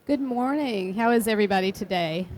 Good morning. How is everybody today?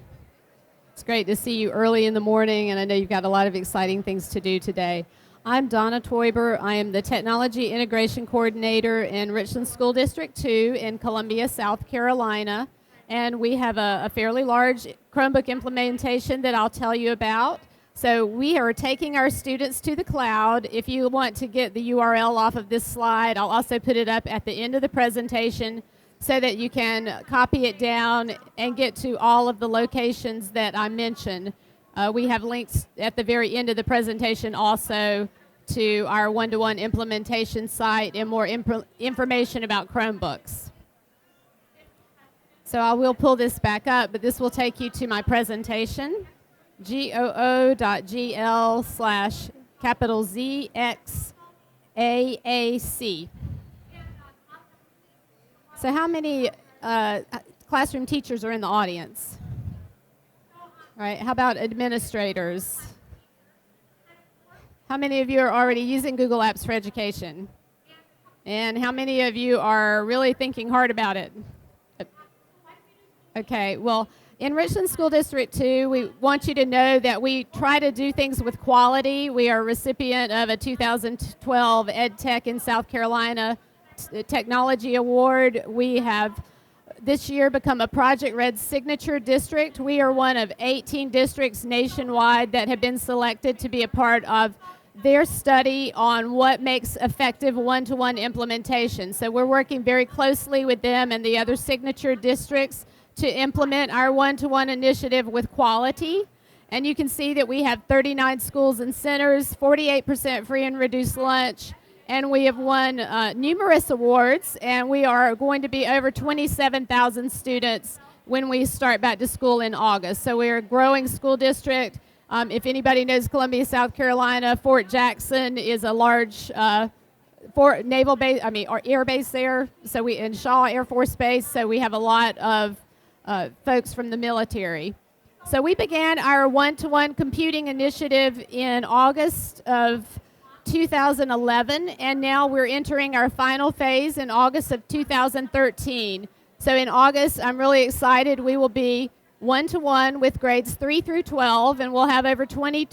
It's great to see you early in the morning, and I know you've got a lot of exciting things to do today. I'm Donna Toiber. I am the Technology Integration Coordinator in Richland School District 2 in Columbia, South Carolina, and we have a fairly large Chromebook implementation that I'll tell you about. So we are taking our students to the cloud. If you want to get the URL off of this slide, I'll also put it up at the end of the presentation so that you can copy it down and get to all of the locations that I mentioned. We have links at the very end of the presentation also to our one-to-one implementation site and more information about Chromebooks. So I will pull this back up, but this will take you to my presentation, GOO.GL/ZXAAC. So how many classroom teachers are in the audience? All right, how about administrators? How many of you are already using Google Apps for Education? And how many of you are really thinking hard about it? Okay, well, in Richland School District 2, we want you to know that we try to do things with quality. We are a recipient of a 2012 EdTech in South Carolina Technology Award. We have this year become a Project Red Signature District. We are one of 18 districts nationwide that have been selected to be a part of their study on what makes effective one-to-one implementation. So we're working very closely with them and the other signature districts to implement our one-to-one initiative with quality. And you can see that we have 39 schools and centers, 48% free and reduced lunch, and we have won numerous awards, and we are going to be over 27,000 students when we start back to school in August. So we're a growing school district. If anybody knows Columbia, South Carolina, Fort Jackson is a large naval base, or air base there. So we in Shaw Air Force Base. So we have a lot of folks from the military. So we began our one-to-one computing initiative in August of 2011, and now we're entering our final phase in August of 2013. So in August, I'm really excited. We will be one-to-one with grades 3 through 12, and we'll have over between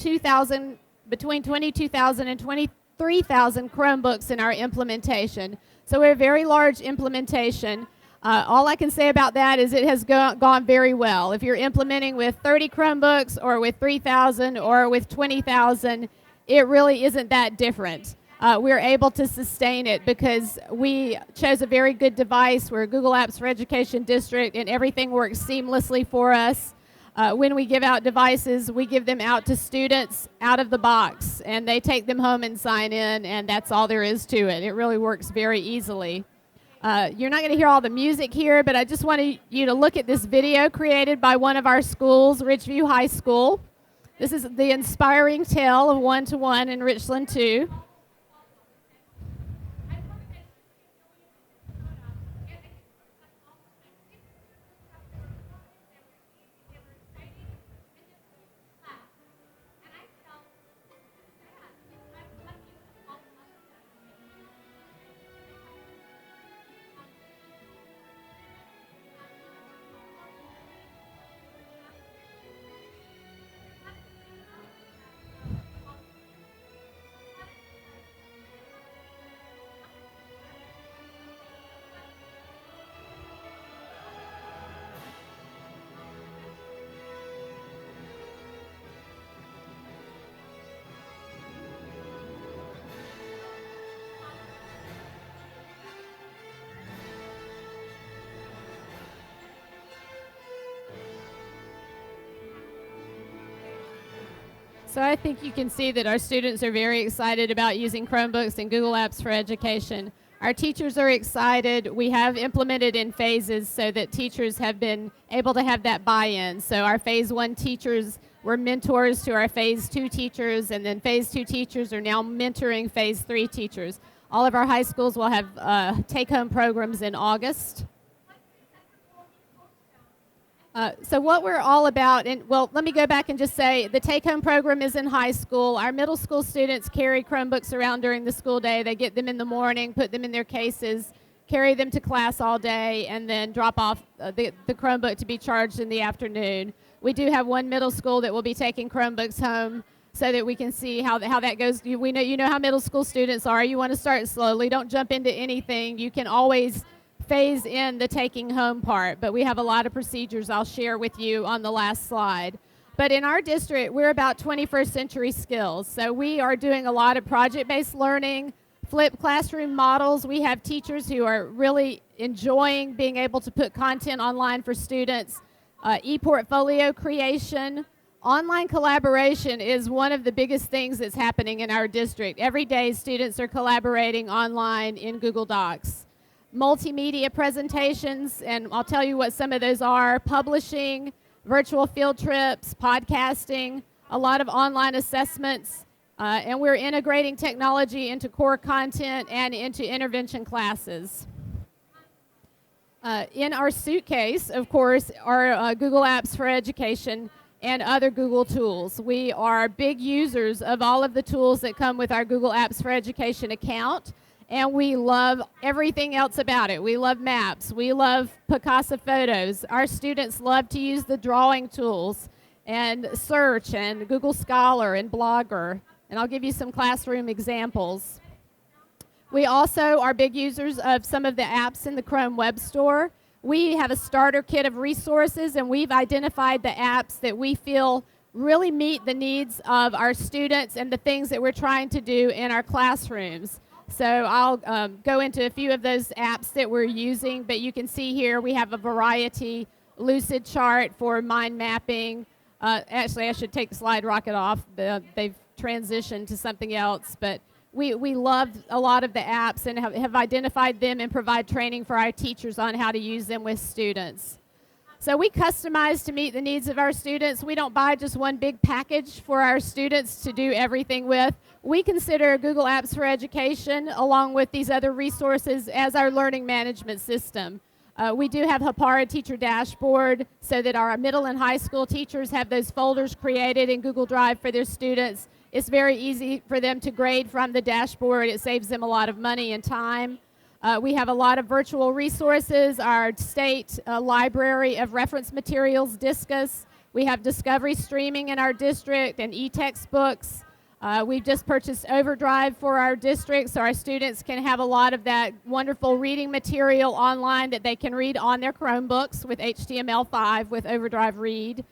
22,000 and 23,000 Chromebooks in our implementation. So we're a very large implementation. All I can say about that is it has gone very well. If you're implementing with 30 Chromebooks or with 3,000 or with 20,000, it really isn't that different. We're able to sustain it because we chose a very good device. We're a Google Apps for Education district, and everything works seamlessly for us. When we give out devices, we give them out to students out of the box, and they take them home and sign in, and that's all there is to it. It really works very easily. You're not going to hear all the music here, but I just wanted you to look at this video created by one of our schools, Ridgeview High School. This is the inspiring tale of one-to-one in Richland 2. So I think you can see that our students are very excited about using Chromebooks and Google Apps for Education. Our teachers are excited. We have implemented in phases so that teachers have been able to have that buy-in. So our Phase 1 teachers were mentors to our Phase 2 teachers, and then Phase 2 teachers are now mentoring Phase 3 teachers. All of our high schools will have take-home programs in August. So what we're all about, and well, let me go back and just say the take-home program is in high school. Our middle school students carry Chromebooks around during the school day. They get them in the morning, put them in their cases, carry them to class all day, and then drop off the Chromebook to be charged in the afternoon. We do have one middle school that will be taking Chromebooks home so that we can see how that goes. You know how middle school students are. You want to start slowly. Don't jump into anything. You can always phase in the taking home part, but we have a lot of procedures I'll share with you on the last slide. But in our district, we're about 21st century skills. So we are doing a lot of project-based learning, flipped classroom models. We have teachers who are really enjoying being able to put content online for students, e-portfolio creation. Online collaboration is one of the biggest things that's happening in our district. Every day, students are collaborating online in Google Docs. Multimedia presentations, and I'll tell you what some of those are: publishing, virtual field trips, podcasting, a lot of online assessments, and we're integrating technology into core content and into intervention classes. In our suitcase, of course, are Google Apps for Education and other Google tools. We are big users of all of the tools that come with our Google Apps for Education account, and we love everything else about it. We love maps. We love Picasa photos. Our students love to use the drawing tools and search and Google Scholar and Blogger, and I'll give you some classroom examples. We also are big users of some of the apps in the Chrome Web Store. We have a starter kit of resources, and we've identified the apps that we feel really meet the needs of our students and the things that we're trying to do in our classrooms. So I'll go into a few of those apps that we're using, but you can see here we have a variety. Lucid Chart for mind mapping. Actually, I should take the slide rocket off. They've transitioned to something else, but we love a lot of the apps and have identified them and provide training for our teachers on how to use them with students. So we customize to meet the needs of our students. We don't buy just one big package for our students to do everything with. We consider Google Apps for Education, along with these other resources, as our learning management system. We do have Hapara Teacher Dashboard so that our middle and high school teachers have those folders created in Google Drive for their students. It's very easy for them to grade from the dashboard. It saves them a lot of money and time. We have a lot of virtual resources, our state library of reference materials, Discus. We have Discovery Streaming in our district and e-textbooks. We've just purchased Overdrive for our district so our students can have a lot of that wonderful reading material online that they can read on their Chromebooks with HTML5 with Overdrive Read.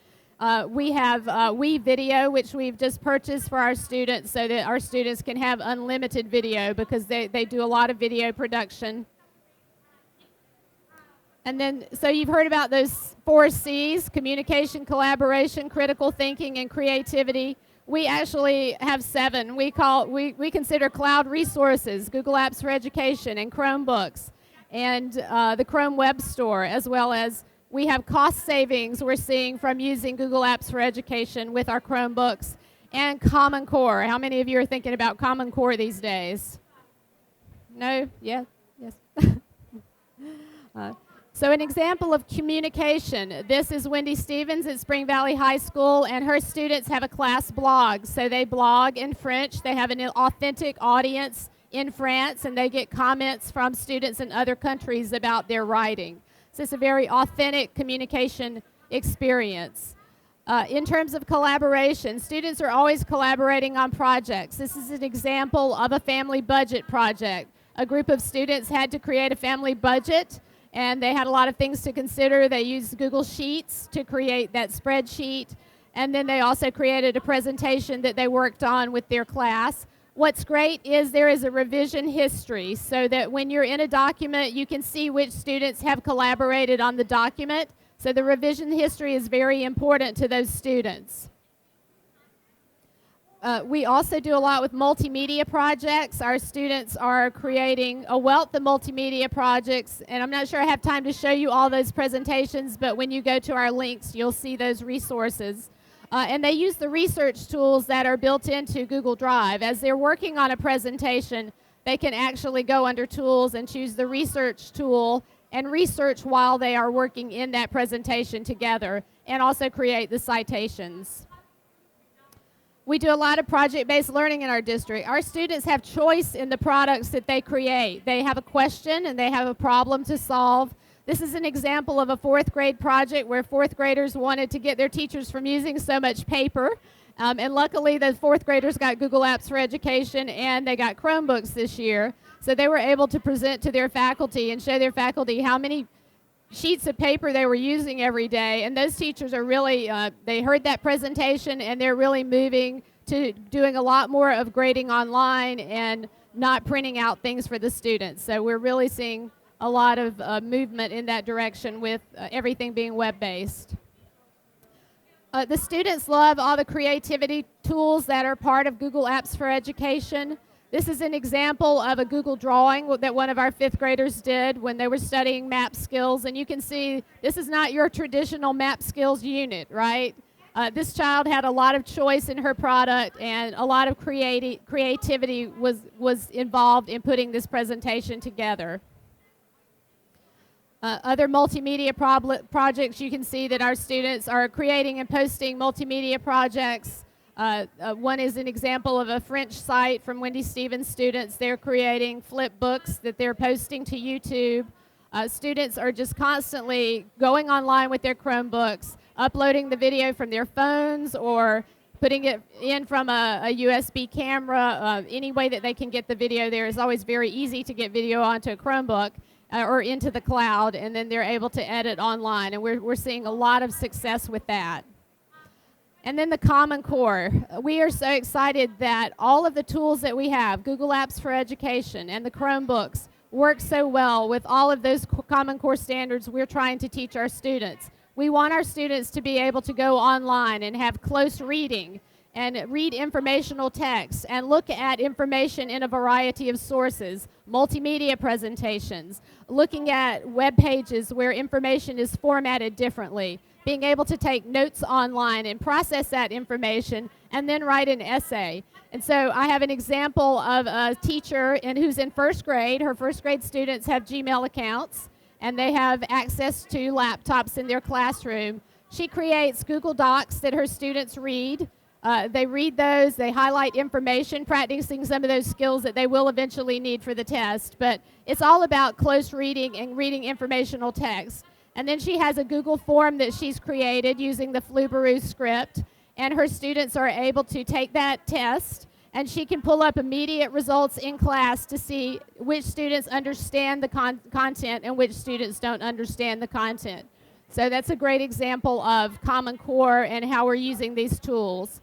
We have WeVideo, which we've just purchased for our students so that our students can have unlimited video because they do a lot of video production. And then, so you've heard about those 4 C's: communication, collaboration, critical thinking, and creativity. We actually have 7. We consider cloud resources, Google Apps for Education, and Chromebooks, and the Chrome Web Store, as well as we have cost savings we're seeing from using Google Apps for Education with our Chromebooks, and Common Core. How many of you are thinking about Common Core these days? No? Yeah? Yes? So an example of communication. This is Wendy Stevens at Spring Valley High School, and her students have a class blog. So they blog in French. They have an authentic audience in France, and they get comments from students in other countries about their writing. So it's a very authentic communication experience. In terms of collaboration, students are always collaborating on projects. This is an example of a family budget project. A group of students had to create a family budget, and they had a lot of things to consider. They used Google Sheets to create that spreadsheet, and then they also created a presentation that they worked on with their class. What's great is there is a revision history so that when you're in a document, you can see which students have collaborated on the document. So the revision history is very important to those students. We also do a lot with multimedia projects. Our students are creating a wealth of multimedia projects, and I'm not sure I have time to show you all those presentations, but when you go to our links, you'll see those resources. And they use the research tools that are built into Google Drive. As they're working on a presentation, they can actually go under Tools and choose the Research tool and research while they are working in that presentation together, and also create the citations. We do a lot of project-based learning in our district. Our students have choice in the products that they create. They have a question and they have a problem to solve. This is an example of a 4th grade project where 4th graders wanted to get their teachers from using so much paper. And luckily, the 4th graders got Google Apps for Education and they got Chromebooks this year. So they were able to present to their faculty and show their faculty how many sheets of paper they were using every day. And those teachers are really, they heard that presentation and they're really moving to doing a lot more of grading online and not printing out things for the students. So we're really seeing a lot of movement in that direction with everything being web-based. The students love all the creativity tools that are part of Google Apps for Education. This is an example of a Google drawing that one of our 5th graders did when they were studying map skills. And you can see this is not your traditional map skills unit, right? This child had a lot of choice in her product and a lot of creativity was involved in putting this presentation together. Other multimedia projects, you can see that our students are creating and posting multimedia projects. One is an example of a French site from Wendy Stevens students. They're creating flip books that they're posting to YouTube. Students are just constantly going online with their Chromebooks, uploading the video from their phones or putting it in from a USB camera. Any way that they can get the video there is always very easy to get video onto a Chromebook or into the cloud, and then they're able to edit online. And we're seeing a lot of success with that. And then the Common Core. We are so excited that all of the tools that we have, Google Apps for Education and the Chromebooks, work so well with all of those Common Core standards we're trying to teach our students. We want our students to be able to go online and have close reading and read informational text and look at information in a variety of sources, multimedia presentations, looking at web pages where information is formatted differently, being able to take notes online and process that information and then write an essay. And so I have an example of a teacher who's in 1st grade. Her 1st grade students have Gmail accounts and they have access to laptops in their classroom. She creates Google Docs that her students read. They read those, they highlight information, practicing some of those skills that they will eventually need for the test. But it's all about close reading and reading informational text. And then she has a Google form that she's created using the Flubaroo script. And her students are able to take that test, and she can pull up immediate results in class to see which students understand the content and which students don't understand the content. So that's a great example of Common Core and how we're using these tools.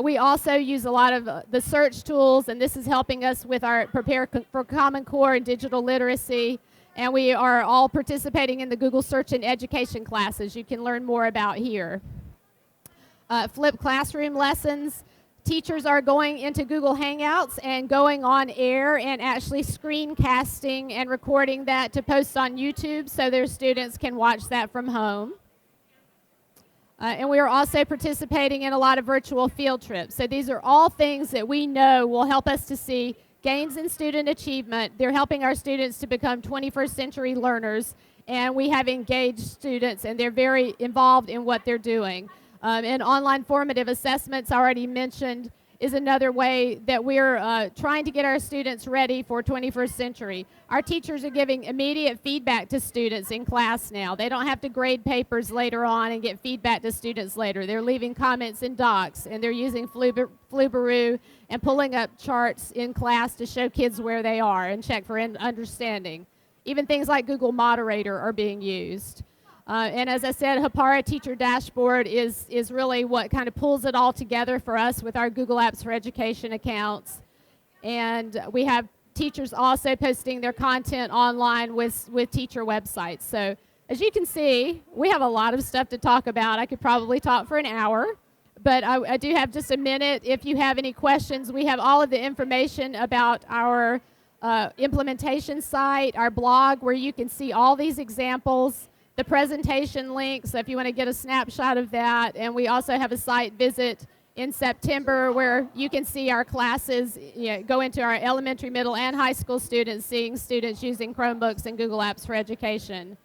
We also use a lot of the search tools, and this is helping us with our prepare for Common Core and digital literacy. And we are all participating in the Google Search and Education classes you can learn more about here. Flipped classroom lessons. Teachers are going into Google Hangouts and going on air and actually screencasting and recording that to post on YouTube so their students can watch that from home. And we are also participating in a lot of virtual field trips. So these are all things that we know will help us to see gains in student achievement. They're helping our students to become 21st century learners, and we have engaged students, and they're very involved in what they're doing. And online formative assessments, already mentioned, is another way that we're trying to get our students ready for 21st century. Our teachers are giving immediate feedback to students in class now. They don't have to grade papers later on and get feedback to students later. They're leaving comments in docs, and they're using Flubaroo and pulling up charts in class to show kids where they are and check for understanding. Even things like Google Moderator are being used. And as I said, Hapara Teacher Dashboard is really what kind of pulls it all together for us with our Google Apps for Education accounts. And we have teachers also posting their content online with teacher websites. So as you can see, we have a lot of stuff to talk about. I could probably talk for an hour, but I do have just a minute. If you have any questions, we have all of the information about our implementation site, our blog, where you can see all these examples, the presentation link, so if you want to get a snapshot of that. And we also have a site visit in September where you can see our classes, go into our elementary, middle, and high school students, seeing students using Chromebooks and Google Apps for Education.